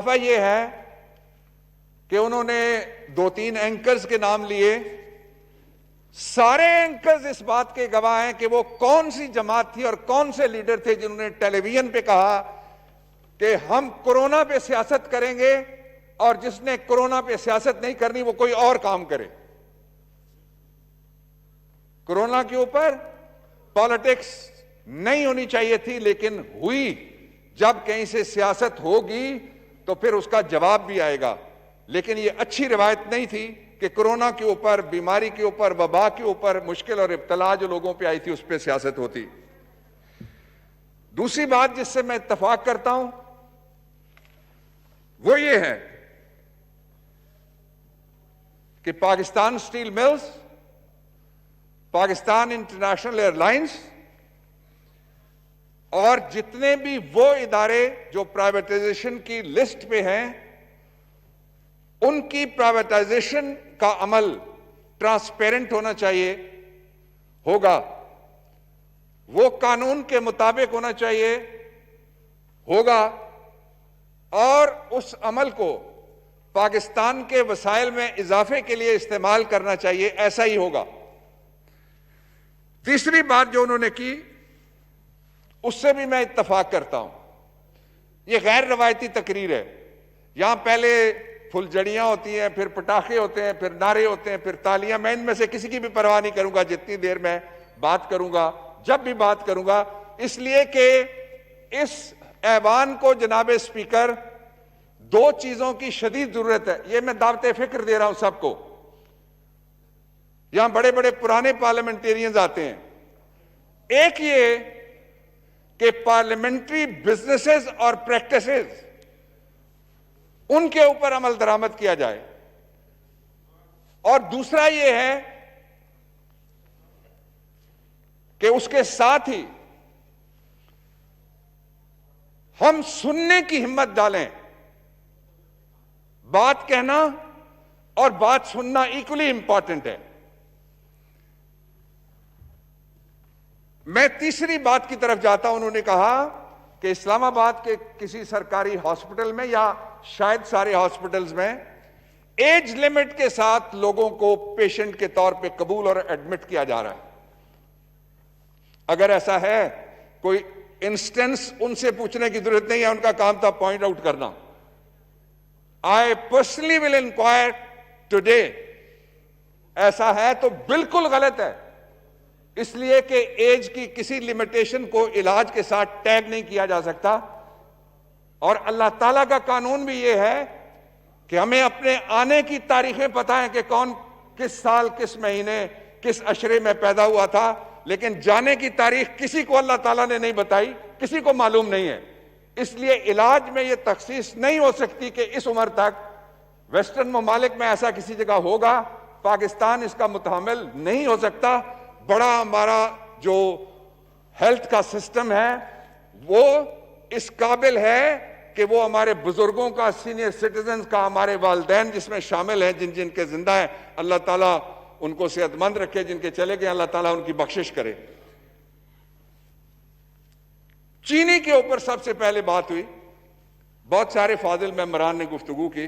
दफा ये है कि उन्होंने 2-3 एंकर्स के नाम लिए। सारे एंकर्स इस बात के गवाह हैं कि वो कौन सी जमात थी और कौन से लीडर थे जिन्होंने टेलीविजन पे कहा कि हम कोरोना पे सियासत करेंगे और जिसने कोरोना पे सियासत नहीं करनी वो कोई और काम करे। कोरोना के ऊपर पॉलिटिक्स नहीं होनी चाहिए थी, लेकिन हुई। जब कहीं से सियासत होगी तो फिर उसका जवाब भी आएगा। लेकिन यह अच्छी रिवायत नहीं थी कि कोरोना के ऊपर, बीमारी के ऊपर, वबा के ऊपर मुश्किल और इब्तला जो लोगों पे आई थी उस पर सियासत होती। दूसरी बात जिससे मैं इत्तफाक करता हूं वो ये है कि Pakistan steel mills, Pakistan international airlines और जितने भी वो इदारे जो प्राइवेटाइजेशन की लिस्ट पे हैं, उनकी प्राइवेटाइजेशन का अमल ट्रांसपेरेंट होना चाहिए, होगा। वो कानून के मुताबिक होना चाहिए, होगा। और उस अमल को पाकिस्तान के वसाइल में इजाफे के लिए इस्तेमाल करना चाहिए, ऐसा ही होगा। तीसरी बात जो उन्होंने की उससे भी मैं इत्तफाक करता हूं। यह गैर रवायती तकरीर है। यहां पहले फुलझड़ियां होती हैं, फिर पटाखे होते हैं, फिर नारे होते हैं, फिर तालियां। मैं इनमें से किसी की भी परवाह नहीं करूंगा जितनी देर मैं बात करूंगा, जब भी बात करूंगा, इसलिए कि इस ऐवान को जनाब स्पीकर दो चीजों की शदीद जरूरत है। यह मैं दावते फिक्र दे रहा हूं सबको। यहां बड़े बड़े पुराने पार्लियामेंटेरियंस आते हैं। एक ये कि पार्लियामेंट्री बिजनेसेस और प्रैक्टिसेस उनके ऊपर अमल दरामद किया जाए, और दूसरा यह है कि उसके साथ ही हम सुनने की हिम्मत डालें। बात कहना और बात सुनना इक्वली इंपॉर्टेंट है। मैं तीसरी बात की तरफ जाता हूं। उन्होंने कहा कि इस्लामाबाद के किसी सरकारी हॉस्पिटल में या शायद सारे हॉस्पिटल्स में एज लिमिट के साथ लोगों को पेशेंट के तौर पे कबूल और एडमिट किया जा रहा है। अगर ऐसा है, कोई इंस्टेंस उनसे पूछने की जरूरत नहीं है, उनका काम था पॉइंट आउट करना। I personally will inquire today. ऐसा है तो बिल्कुल गलत है, इसलिए कि एज की किसी लिमिटेशन को इलाज के साथ टैग नहीं किया जा सकता। और अल्लाह ताला का कानून भी यह है कि हमें अपने आने की तारीखें पता है कि कौन किस साल, किस महीने, किस अशरे में पैदा हुआ था, लेकिन जाने की तारीख किसी को अल्लाह ताला ने नहीं बताई, किसी को मालूम नहीं है। इसलिए इलाज में यह तखसीस नहीं हो सकती कि इस उम्र तक। वेस्टर्न ममालिक में ऐसा किसी जगह होगा, पाकिस्तान इसका मुतहम्मिल नहीं हो सकता। बड़ा हमारा जो हेल्थ का सिस्टम है वो इस काबिल है कि वो हमारे बुजुर्गों का, सीनियर सिटीजन का, हमारे वालिदैन जिसमें शामिल हैं, जिन जिनके जिंदा है, अल्लाह ताला उनको सेहतमंद रखे। जिनके चले गए अल्लाह ताला उनकी बख्शिश करे। चीनी के ऊपर सबसे पहले बात हुई। बहुत सारे फाजिल मेंबरान ने गुफ्तगू की।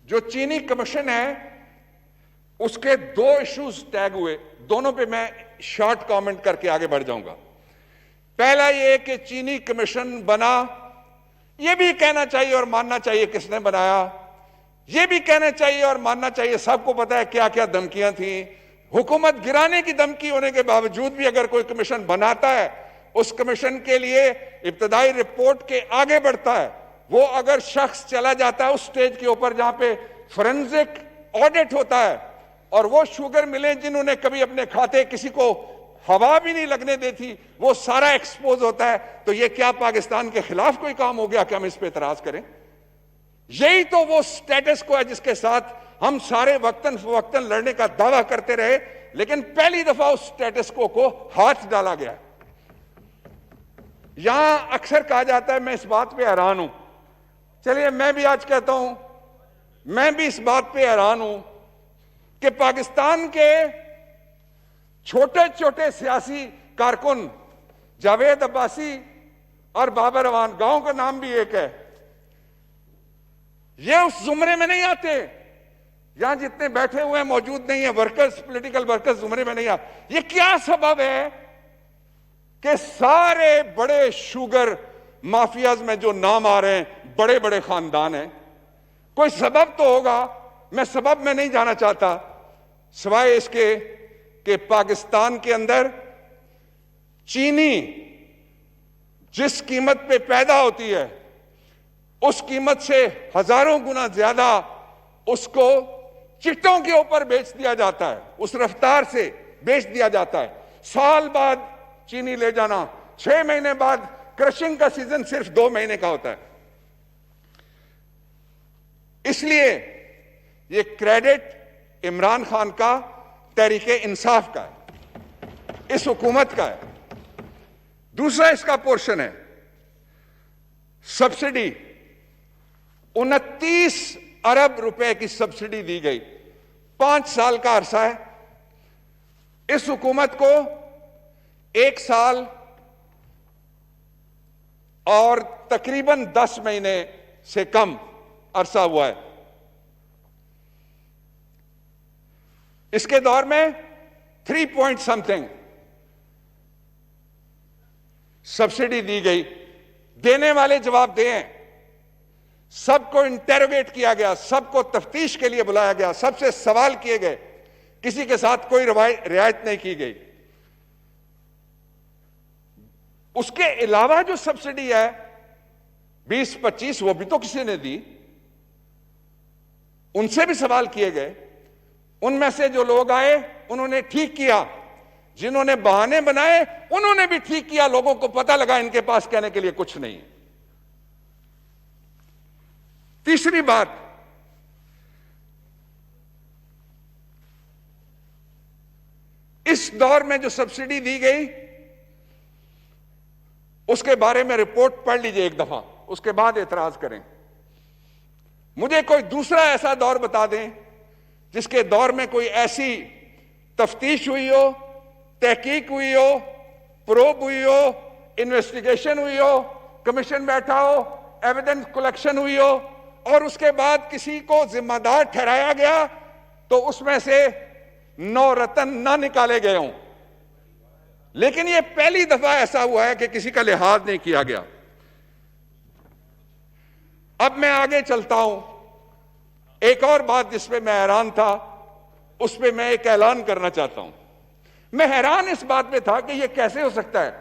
जो चीनी कमीशन है उसके दो इश्यूज टैग हुए, दोनों पे मैं शॉर्ट कमेंट करके आगे बढ़ जाऊंगा। पहला यह कि चीनी कमीशन बना, यह भी कहना चाहिए और मानना चाहिए किसने बनाया। यह भी कहना चाहिए और मानना चाहिए, सबको पता है क्या क्या धमकियां थी। हुकूमत गिराने की धमकी होने के बावजूद भी अगर कोई कमीशन बनाता है, उस कमीशन के लिए इब्तदाई रिपोर्ट के आगे बढ़ता है। वो अगर शख्स चला जाता है उस स्टेज के ऊपर जहां पे फोरेंसिक ऑडिट होता है, और वो शुगर मिले जिन्होंने कभी अपने खाते किसी को हवा भी नहीं लगने दी थी, वो सारा एक्सपोज होता है, तो ये क्या पाकिस्तान के खिलाफ कोई काम हो गया कि हम इस पे इतराज करें? यही तो वो स्टेटस को है जिसके साथ हम सारे वक्तन फवक्तन लड़ने का दावा करते रहे, लेकिन पहली दफा उस स्टेटस को हाथ डाला गया। यहां अक्सर कहा जाता है, मैं इस बात पे हैरान हूं। चलिए मैं भी आज कहता हूं, मैं भी इस बात पे हैरान हूं कि पाकिस्तान के छोटे छोटे सियासी कारकुन जावेद अब्बासी और बाबर अवान, गांव का नाम भी एक है, ये उस जुमरे में नहीं आते। यहां जितने बैठे हुए हैं मौजूद नहीं है वर्कर्स, पॉलिटिकल वर्कर्स जुमरे में नहीं आते। ये क्या सबब है कि सारे बड़े शुगर माफियाज में जो नाम आ रहे हैं, बड़े बड़े खानदान हैं? कोई सबब तो होगा। मैं सबब में नहीं जाना चाहता, सिवाय इसके कि पाकिस्तान के अंदर चीनी जिस कीमत पे पैदा होती है उस कीमत से हजारों गुना ज्यादा उसको चिट्टों के ऊपर बेच दिया जाता है, उस रफ्तार से बेच दिया जाता है। साल बाद चीनी ले जाना, 6 महीने बाद, क्रशिंग का सीजन सिर्फ 2 महीने का होता है। इसलिए ये क्रेडिट इमरान खान का, तहरीके इंसाफ का है, इस हुकूमत का है। दूसरा इसका पोर्शन है सब्सिडी। 29 अरब रुपए की सब्सिडी दी गई, 5 साल का अरसा है। इस हुकूमत को 1 साल और तकरीबन 10 महीने से कम अरसा हुआ है। इसके दौर में 3 पॉइंट समथिंग सब्सिडी दी गई। देने वाले जवाब दें, सबको इंटेरोगेट किया गया, सबको तफ्तीश के लिए बुलाया गया, सबसे सवाल किए गए, किसी के साथ कोई रियायत नहीं की गई। उसके अलावा जो सब्सिडी है 20-25, वो भी तो किसी ने दी, उनसे भी सवाल किए गए। उनमें से जो लोग आए उन्होंने ठीक किया, जिन्होंने बहाने बनाए उन्होंने भी ठीक किया। लोगों को पता लगा इनके पास कहने के लिए कुछ नहीं है। तीसरी बात, इस दौर में जो सब्सिडी दी गई उसके बारे में रिपोर्ट पढ़ लीजिए एक दफा, उसके बाद एतराज करें। मुझे कोई दूसरा ऐसा दौर बता दें जिसके दौर में कोई ऐसी तफ्तीश हुई हो, तहकीक हुई हो, प्रोब हुई हो, इन्वेस्टिगेशन हुई हो, कमीशन बैठा हो, एविडेंस कलेक्शन हुई हो और उसके बाद किसी को जिम्मेदार ठहराया गया तो उसमें से 9 रत्न ना निकाले गए हों। लेकिन यह पहली दफा ऐसा हुआ है कि किसी का लिहाज नहीं किया गया। अब मैं आगे चलता हूं। एक और बात जिस पे मैं हैरान था, उस पे मैं एक ऐलान करना चाहता हूं। मैं हैरान इस बात पे था कि यह कैसे हो सकता है।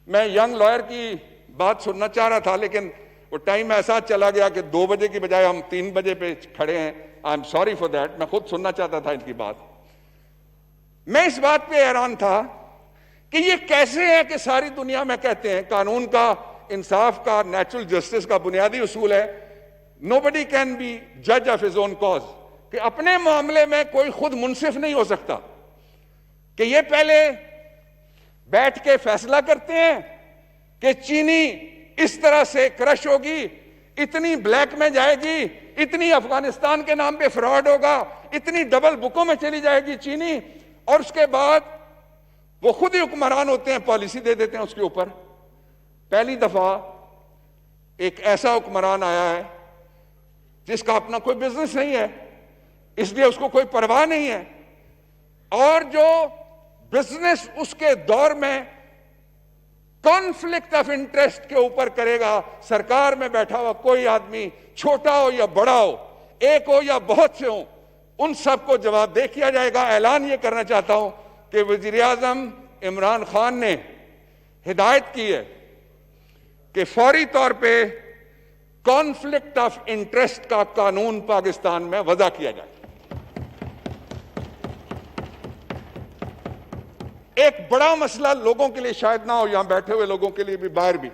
मैं यंग लॉयर की बात सुनना चाह रहा था, लेकिन वो टाइम ऐसा चला गया कि 2 बजे की बजाय हम 3 बजे पे खड़े हैं। I am sorry for that. मैं खुद सुनना चाहता था इनकी बात। मैं इस बात पे हैरान था कि ये कैसे है कि सारी दुनिया में कहते हैं कानून का, इंसाफ का, नेचुरल जस्टिस का बुनियादी उसूल है नोबडी कैन बी जज ऑफ हिज ओन कॉज, कि अपने मामले में कोई खुद मुंसिफ नहीं हो सकता, कि ये पहले बैठ के फैसला करते हैं कि चीनी इस तरह से क्रश होगी, इतनी ब्लैक में जाएगी, इतनी अफगानिस्तान के नाम पे फ्रॉड होगा, इतनी डबल बुकों में चली जाएगी चीनी, और उसके बाद वो खुद ही हुक्मरान होते हैं, पॉलिसी दे देते हैं उसके ऊपर। पहली दफा एक ऐसा हुक्मरान आया है जिसका अपना कोई बिजनेस नहीं है, इसलिए उसको कोई परवाह नहीं है, और जो बिजनेस उसके दौर में कॉन्फ्लिक्ट ऑफ इंटरेस्ट के ऊपर करेगा, सरकार में बैठा हुआ कोई आदमी, छोटा हो या बड़ा हो, एक हो या बहुत से हो, उन सबको जवाबदेह किया जाएगा। ऐलान ये करना चाहता हूं कि वजीर आजम इमरान खान ने हिदायत की है कि फौरी तौर पे कॉन्फ्लिक्ट ऑफ इंटरेस्ट का कानून पाकिस्तान में वज़ा किया जाए। एक बड़ा मसला लोगों के लिए शायद ना हो, यहां बैठे हुए लोगों के लिए भी, बाहर भी,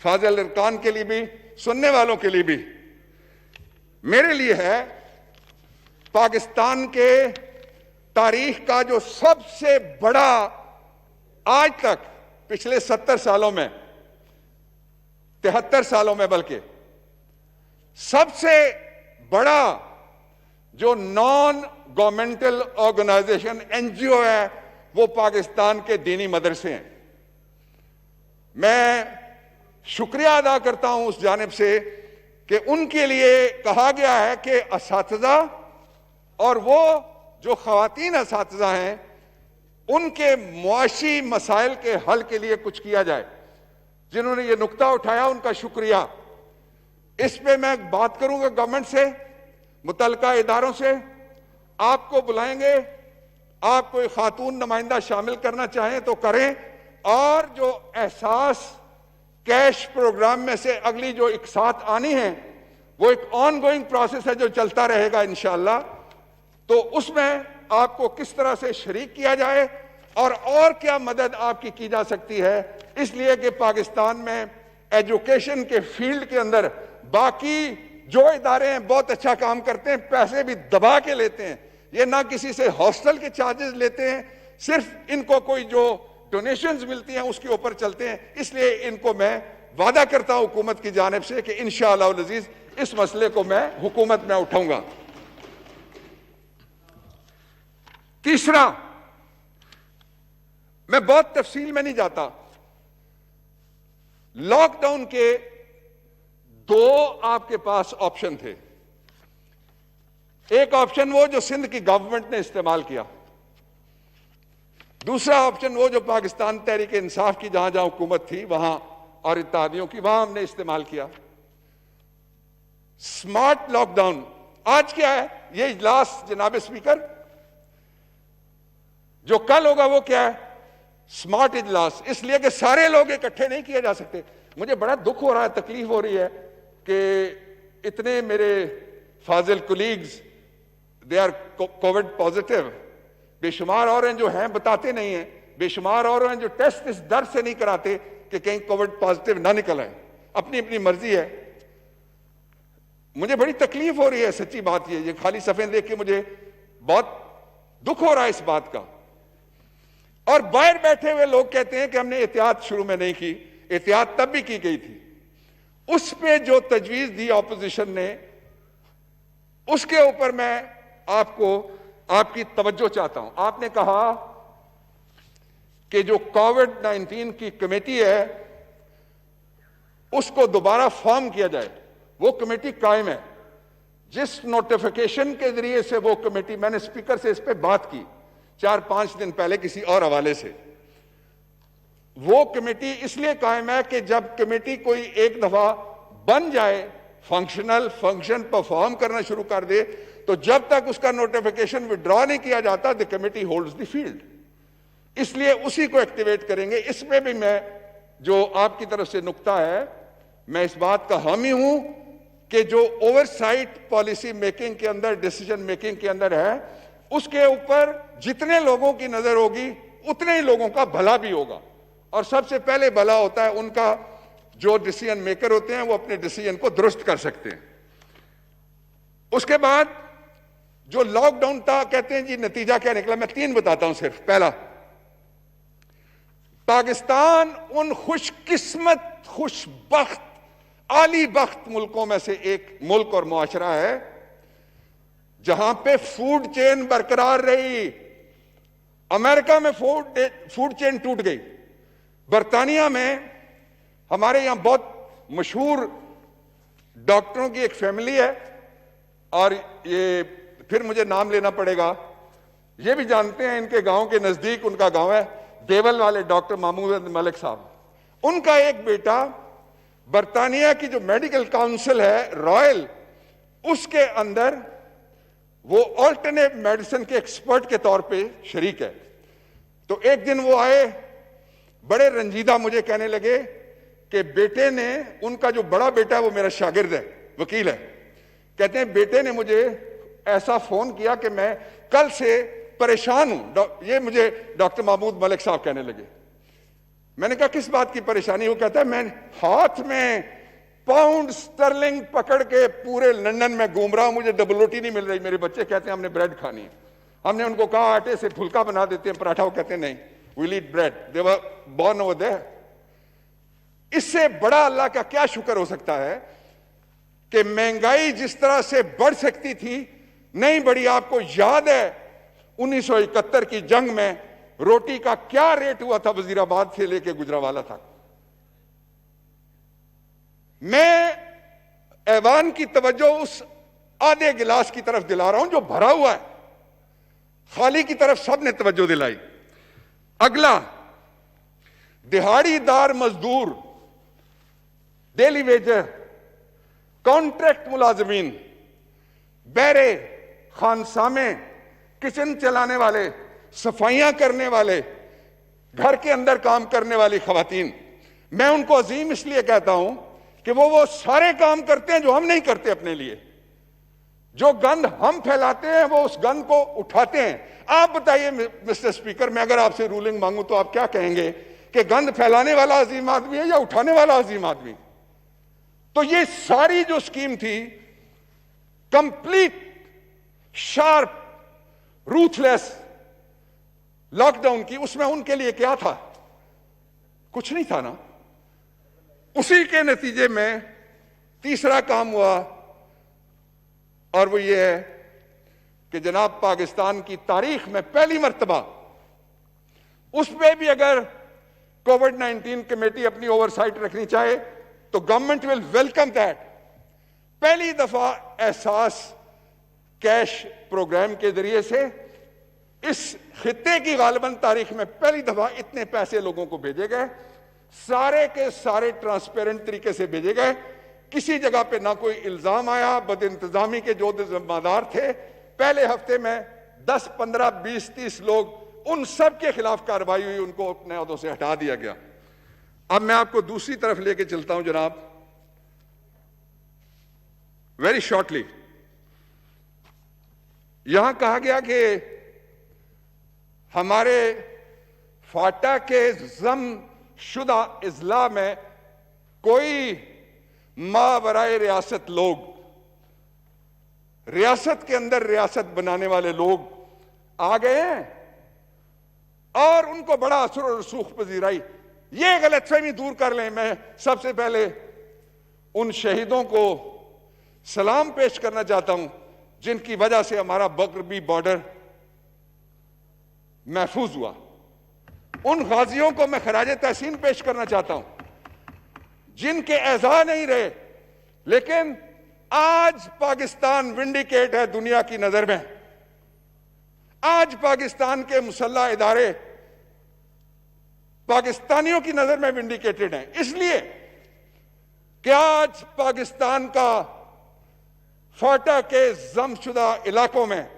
फाजिल अरकान के लिए भी, सुनने वालों के लिए भी, मेरे लिए है पाकिस्तान के तारीख का जो सबसे बड़ा, आज तक पिछले 70 सालों में, 73 सालों में बल्कि, सबसे बड़ा जो नॉन गवर्नमेंटल ऑर्गेनाइजेशन एनजीओ है वो पाकिस्तान के दीनी मदरसे हैं। मैं शुक्रिया अदा करता हूं उस जानिब से कि उनके लिए कहा गया है कि असातिज़ा और वो जो ख़वातीन असातिज़ा हैं उनके मुआशी मसाइल के हल के लिए कुछ किया जाए। जिन्होंने ये नुक्ता उठाया उनका शुक्रिया। इस पे मैं बात करूंगा गवर्नमेंट से, मुतल्लिका इदारों से। आपको बुलाएंगे, आप कोई खातून नुमाइंदा शामिल करना चाहें तो करें, और जो एहसास कैश प्रोग्राम में से अगली जो इकसात आनी है वो एक ऑनगोइंग प्रोसेस है जो चलता रहेगा इंशाअल्लाह। तो उसमें आपको किस तरह से शरीक किया जाए और क्या मदद आपकी की जा सकती है, इसलिए कि पाकिस्तान में एजुकेशन के फील्ड के अंदर बाकी जो इदारे हैं बहुत अच्छा काम करते हैं, पैसे भी दबा के लेते हैं। ये ना किसी से हॉस्टल के चार्जेस लेते हैं, सिर्फ इनको कोई जो डोनेशंस मिलती हैं उसके ऊपर चलते हैं। इसलिए इनको मैं वादा करता हूं हुकूमत की जानिब से कि इंशाअल्लाह अज़ीज इस मसले को मैं हुकूमत में उठाऊंगा। तीसरा, मैं बहुत तफसील में नहीं जाता। लॉकडाउन के दो आपके पास ऑप्शन थे। एक ऑप्शन वो जो सिंध की गवर्नमेंट ने इस्तेमाल किया, दूसरा ऑप्शन वो जो पाकिस्तान तहरीक इंसाफ की जहां जहां हुकूमत थी वहां और इत्तेहादियों की वहां हमने इस्तेमाल किया। स्मार्ट लॉकडाउन आज क्या है? ये इजलास जनाब स्पीकर जो कल होगा वो क्या है? स्मार्ट इजलास। इसलिए कि सारे लोग इकट्ठे नहीं किए जा सकते। मुझे बड़ा दुख हो रहा है, तकलीफ हो रही है कि इतने मेरे फाजिल colleagues they are covid positive, बेशुमार और हैं जो हैं बताते नहीं हैं, बेशुमार और हैं जो टेस्ट इस डर से नहीं कराते कि कहीं कोविड पॉजिटिव ना निकल आए। अपनी अपनी मर्जी है। मुझे बड़ी तकलीफ हो रही है, सच्ची बात ये खाली सफेद देख के मुझे बहुत दुख हो रहा है इस बात का। और बाहर बैठे हुए लोग कहते हैं कि हमने एहतियात शुरू में नहीं की। एहतियात तब भी की गई थी। उस पे जो तजवीज दी ऑपोजिशन ने, उसके ऊपर मैं आपको आपकी तवज्जो चाहता हूं। आपने कहा कि जो कोविड-19 की कमेटी है उसको दोबारा फॉर्म किया जाए। वो कमेटी कायम है। जिस नोटिफिकेशन के जरिए से वो कमेटी, मैंने स्पीकर से इस पे बात की 4-5 दिन पहले किसी और हवाले से, वो कमेटी इसलिए कायम है कि जब कमेटी कोई एक दफा बन जाए, फंक्शन परफॉर्म करना शुरू कर दे, तो जब तक उसका नोटिफिकेशन विड्रॉ नहीं किया जाता the committee holds the field. इसलिए उसी को एक्टिवेट करेंगे। इसमें भी मैं जो आपकी तरफ से नुक्ता है, मैं इस बात का हामी हूं कि जो ओवरसाइट पॉलिसी मेकिंग के अंदर, डिसीजन मेकिंग के अंदर है, उसके ऊपर जितने लोगों की नजर होगी उतने ही लोगों का भला भी होगा। और सबसे पहले भला होता है उनका जो डिसीजन मेकर होते हैं, वो अपने डिसीजन को दुरुस्त कर सकते हैं। उसके बाद जो लॉकडाउन था, कहते हैं जी नतीजा क्या निकला, मैं 3 बताता हूं सिर्फ। पहला, पाकिस्तान उन खुशकिस्मत, खुशबख्त, आली बख्त मुल्कों में से एक मुल्क और मुआशरा है जहां पे फूड चेन बरकरार रही। अमेरिका में फूड चेन टूट गई। बरतानिया में हमारे यहां बहुत मशहूर डॉक्टरों की एक फैमिली है, और ये फिर मुझे नाम लेना पड़ेगा, ये भी जानते हैं, इनके गांव के नजदीक उनका गांव है, देवल वाले डॉक्टर महमूद मलिक साहब। उनका एक बेटा बरतानिया की जो मेडिकल काउंसिल है रॉयल, उसके अंदर वो ऑल्टरनेट मेडिसिन के एक्सपर्ट के तौर पे शरीक है। तो एक दिन वो आए, बड़े रंजीदा मुझे कहने लगे कि बेटे ने, उनका जो बड़ा बेटा है वो मेरा शागिर्द है, वकील है, कहते हैं बेटे ने मुझे ऐसा फोन किया कि मैं कल से परेशान हूं। ये मुझे डॉक्टर महमूद मलिक साहब कहने लगे। मैंने कहा किस बात की परेशानी? वो कहता है मैं हाथ में पाउंड स्टर्लिंग पकड़ के पूरे लंदन में घूम रहा हूं, मुझे डबल रोटी नहीं मिल रही। मेरे बच्चे कहते हैं हमने ब्रेड खानी है। हमने उनको कहा आटे से फुल्का बना देते हैं, पराठा। वो कहते हैं नहीं, we'll eat bread. They were born over there. इससे बड़ा अल्लाह का क्या शुक्र हो सकता है कि महंगाई जिस तरह से बढ़ सकती थी नहीं बढ़ी। आपको याद है 1971 की जंग में रोटी का क्या रेट हुआ था वजीराबाद से लेके गुजरावाला तक? मैं ऐवान की तवज्जो उस आधे गिलास की तरफ दिला रहा हूं जो भरा हुआ है, खाली की तरफ सबने तवज्जो दिलाई। अगला, दिहाड़ीदार मजदूर, डेली वेजर, कॉन्ट्रैक्ट मुलाजमीन, बैरे, खानसामे, किचन चलाने वाले, सफाइयां करने वाले, घर के अंदर काम करने वाली खवातीन, मैं उनको अजीम इसलिए कहता हूं कि वो सारे काम करते हैं जो हम नहीं करते अपने लिए। जो गंद हम फैलाते हैं वो उस गंद को उठाते हैं। आप बताइए मिस्टर स्पीकर, मैं अगर आपसे रूलिंग मांगूं तो आप क्या कहेंगे कि गंद फैलाने वाला अजीम आदमी है या उठाने वाला अजीम आदमी? तो ये सारी जो स्कीम थी, कंप्लीट, शार्प, रूथलेस लॉकडाउन की, उसमें उनके लिए क्या था? कुछ नहीं था ना। उसी के नतीजे में तीसरा काम हुआ, और वो ये है कि जनाब पाकिस्तान की तारीख में पहली मर्तबा, उस पर भी अगर कोविड-19 कमेटी अपनी ओवरसाइट रखनी चाहे तो गवर्नमेंट विल वेलकम दैट। पहली दफा एहसास कैश प्रोग्राम के जरिए से इस खित्ते की गालिबन तारीख में पहली दफा इतने पैसे लोगों को भेजे गए, सारे के सारे ट्रांसपेरेंट तरीके से भेजे गए। किसी जगह पे ना कोई इल्जाम आया। बदइंतजामी के जो जिम्मेदार थे, पहले हफ्ते में 10, 15, 20, 30 लोग, उन सब के खिलाफ कार्रवाई हुई, उनको अपने अहदों से हटा दिया गया। अब मैं आपको दूसरी तरफ लेके चलता हूं जनाब, वेरी शॉर्टली। यहां कहा गया कि हमारे फाटा के जम शुदा इजला में कोई मावराए रियासत लोग, रियासत के अंदर रियासत बनाने वाले लोग आ गए हैं और उनको बड़ा असर और रसूख पजीर आई। ये गलतफहमी दूर कर लें। मैं सबसे पहले उन शहीदों को सलाम पेश करना चाहता हूं जिनकी वजह से हमारा बकरबी बॉर्डर महफूज हुआ। उन गाजियों को मैं खराज तहसीन पेश करना चाहता हूं जिनके एज़ा नहीं रहे, लेकिन आज पाकिस्तान विंडिकेट है दुनिया की नजर में। आज पाकिस्तान के मुसल्लह इदारे पाकिस्तानियों की नजर में विंडिकेटेड हैं, इसलिए कि आज पाकिस्तान का फाटा के जमशुदा इलाकों में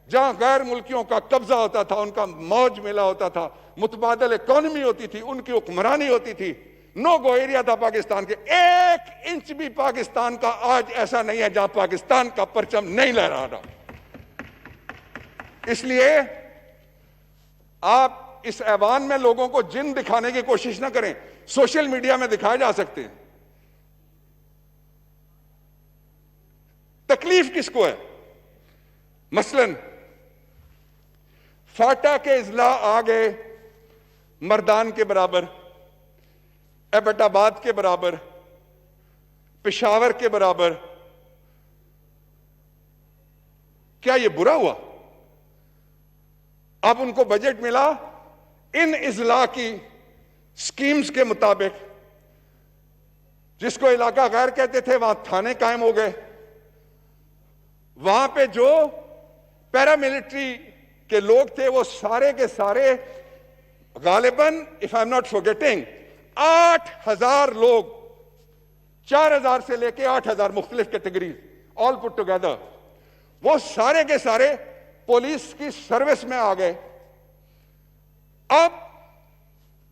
जहां गैर मुल्कियों का कब्जा होता था, उनका मौज मेला होता था, मुतबादल इकोनॉमी होती थी, उनकी हुक्मरानी होती थी, नो गो एरिया था पाकिस्तान के। 1 इंच भी पाकिस्तान का आज ऐसा नहीं है जहां पाकिस्तान का परचम नहीं लहरा रहा। इसलिए आप इस ऐवान में लोगों को जिन दिखाने की कोशिश ना करें, सोशल मीडिया में दिखाए जा सकते हैं। तकलीफ किसको है? मसलन फाटा के इजला आ गए मर्दान के बराबर, एबटाबाद के बराबर, पेशावर के बराबर। क्या यह बुरा हुआ? अब उनको बजट मिला इन इजला की स्कीम्स के मुताबिक। जिसको इलाका गैर कहते थे वहां थाने कायम हो गए। वहां पे जो पैरामिलिट्री के लोग थे वो सारे के सारे गालिबन, if I am not forgetting, 8,000 लोग, 4,000 से लेके 8,000 मुख्तलिफ कैटेगरी, ऑल पुट टुगेदर, वो सारे के सारे पुलिस की सर्विस में आ गए। अब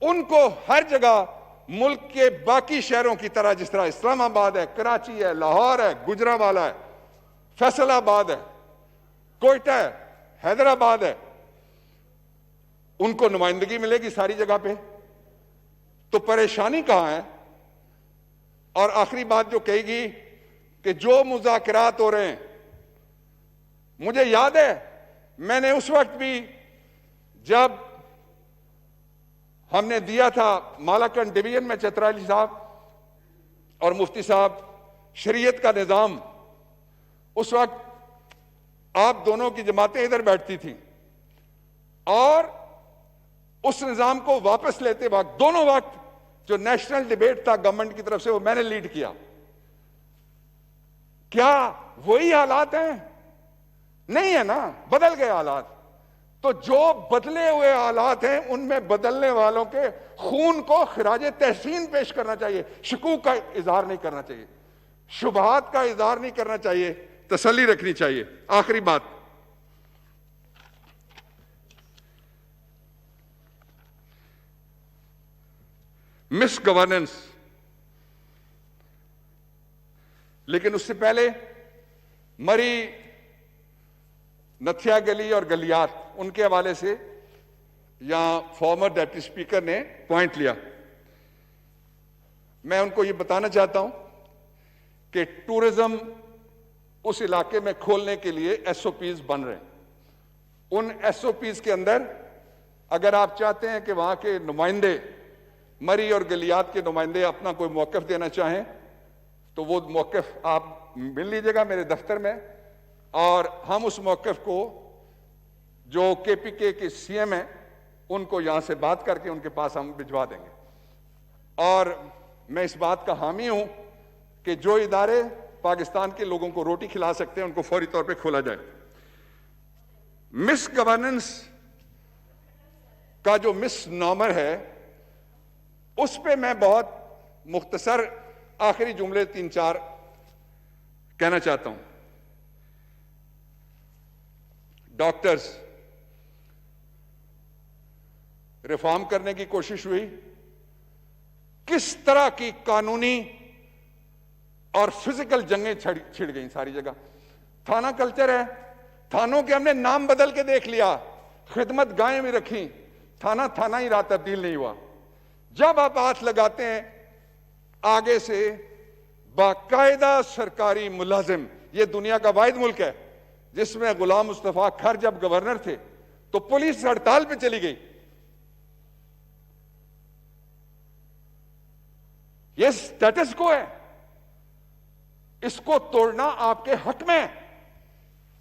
उनको हर जगह मुल्क के बाकी शहरों की तरह, जिस तरह इस्लामाबाद है, कराची है, लाहौर है, गुजरांवाला है, फैसलाबाद है, कोयटा है, हैदराबाद है, उनको नुमाइंदगी मिलेगी सारी जगह पे। तो परेशानी कहां है? और आखिरी बात जो कहेगी कि जो मुज़ाकरात हो रहे हैं, मुझे याद है मैंने उस वक्त भी जब हमने दिया था मालाकंड डिवीजन में चतराली साहब और मुफ्ती साहब शरीयत का निजाम, उस वक्त आप दोनों की जमातें इधर बैठती थी और उस निजाम को वापस लेते वक्त, दोनों वक्त जो नेशनल डिबेट था गवर्नमेंट की तरफ से, वो मैंने लीड किया। क्या वही हालात हैं? नहीं है ना, बदल गए हालात। तो जो बदले हुए हालात हैं उनमें बदलने वालों के खून को खिराज तहसीन पेश करना चाहिए, शकूक का इजहार नहीं करना चाहिए, शुबहात का इजहार नहीं करना चाहिए, तसल्ली रखनी चाहिए। आखिरी बात, मिस गवर्नेंस। लेकिन उससे पहले मरी, नथिया गली और गलियात, उनके हवाले से यहां फॉर्मर डिप्टी स्पीकर ने पॉइंट लिया। मैं उनको यह बताना चाहता हूं कि टूरिज्म उस इलाके में खोलने के लिए एसओपीज बन रहे हैं। उन एसओपीज के अंदर अगर आप चाहते हैं कि वहां के नुमाइंदे, मरी और गलियात के नुमाइंदे अपना कोई मौक़िफ़ देना चाहें तो वो मौक़िफ़ आप मिल लीजिएगा मेरे दफ्तर में, और हम उस मौक़िफ़ को जो केपीके के सीएम हैं उनको यहां से बात करके उनके पास हम भिजवा देंगे। और मैं इस बात का हामी हूं कि जो इदारे पाकिस्तान के लोगों को रोटी खिला सकते हैं उनको फौरी तौर पे खोला जाए। मिस गवर्नेंस का जो मिस नॉमर है उस पे मैं बहुत मुख्तसर आखिरी जुमले 3-4 कहना चाहता हूं। डॉक्टर्स, रिफॉर्म करने की कोशिश हुई, किस तरह की कानूनी और फिजिकल जंगें छिड़ गई सारी जगह। थाना कल्चर है, थानों के हमने नाम बदल के देख लिया, खिदमत गायें भी रखी, थाना थाना ही रहा, तब्दील नहीं हुआ। जब आप हाथ लगाते हैं आगे से बाकायदा सरकारी मुलाजिम, यह दुनिया का वाहिद मुल्क है जिसमें गुलाम मुस्तफा खर जब गवर्नर थे तो पुलिस हड़ताल पे चली गई। यह स्टेटस को है, इसको तोड़ना आपके हक में है।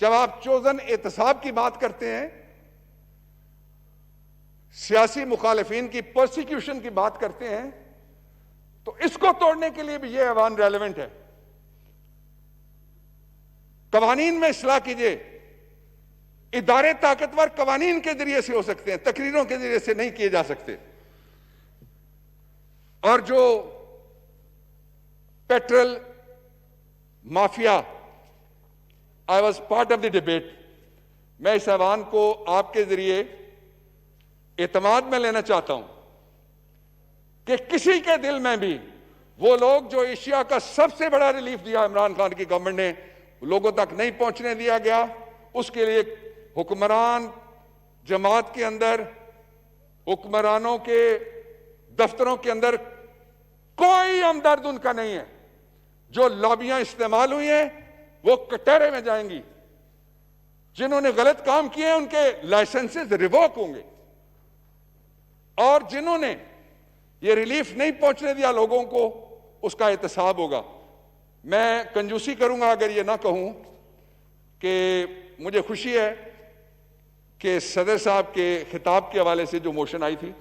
जब आप चोजन एहतसाब की बात करते हैं, सियासी मुखालिफिन की प्रोसिक्यूशन की बात करते हैं, तो इसको तोड़ने के लिए भी यह ऐवान रेलेवेंट है। कवानीन में इस्लाह कीजिए। इदारे ताकतवर कवानीन के जरिए से हो सकते हैं, तकरीरों के जरिए से नहीं किए जा सकते। और जो petrol mafia, I was part of the debate, मैं इस ऐवान को आपके जरिए एतमाद में लेना चाहता हूं कि किसी के दिल में भी वो लोग जो एशिया का सबसे बड़ा रिलीफ दिया इमरान खान की गवर्नमेंट ने, लोगों तक नहीं पहुंचने दिया गया। उसके लिए हुक्मरान जमात के अंदर, हुक्मरानों के दफ्तरों के अंदर कोई हमदर्द उनका नहीं है। जो लॉबियां इस्तेमाल हुई हैं वो कटहरे में जाएंगी। जिन्होंने गलत काम किए हैं उनके लाइसेंसेस रिवोक होंगे, और जिन्होंने ये रिलीफ नहीं पहुंचने दिया लोगों को, उसका एहतसाब होगा। मैं कंजूसी करूंगा अगर ये ना कहूं कि मुझे खुशी है कि सदर साहब के खिताब के हवाले से जो मोशन आई थी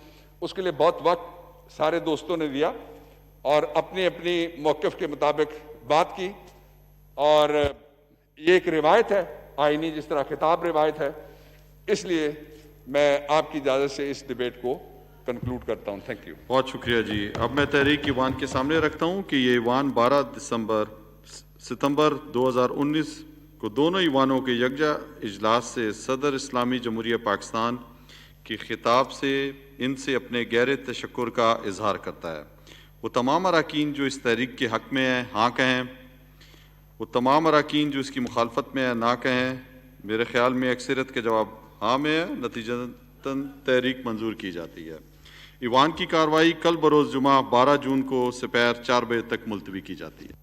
उसके लिए बहुत वक्त सारे दोस्तों ने दिया और अपनी अपनी मौक़िफ़ के मुताबिक बात की। और ये एक रिवायत है आईनी, जिस तरह खिताब रिवायत है, इसलिए मैं आपकी इजाज़त से इस डिबेट को कंक्लूड करता हूं। Thank you. बहुत शुक्रिया जी। अब मैं तहरीक ईवान के सामने रखता हूं कि ये ईवान 12 सितंबर 2019 को दोनों ईवानों के यकजा इजलास से सदर इस्लामी जमहूरिया पाकिस्तान के खिताब से इनसे अपने गहरे तशक्कुर का इजहार करता है। वो तमाम अरकान जो इस तहरीक के हक़ में हैं हाँ कहें, वो तमाम अरकान जो इसकी मुखालफत में है ना कहें। मेरे ख्याल में अक्सरियत के जवाब हाँ में है, नतीजतन तहरीक मंजूर की जाती है। ईवान की कार्रवाई कल बरोज़ जुमा 12 जून को दोपहर 4 बजे तक मुलतवी की जाती है।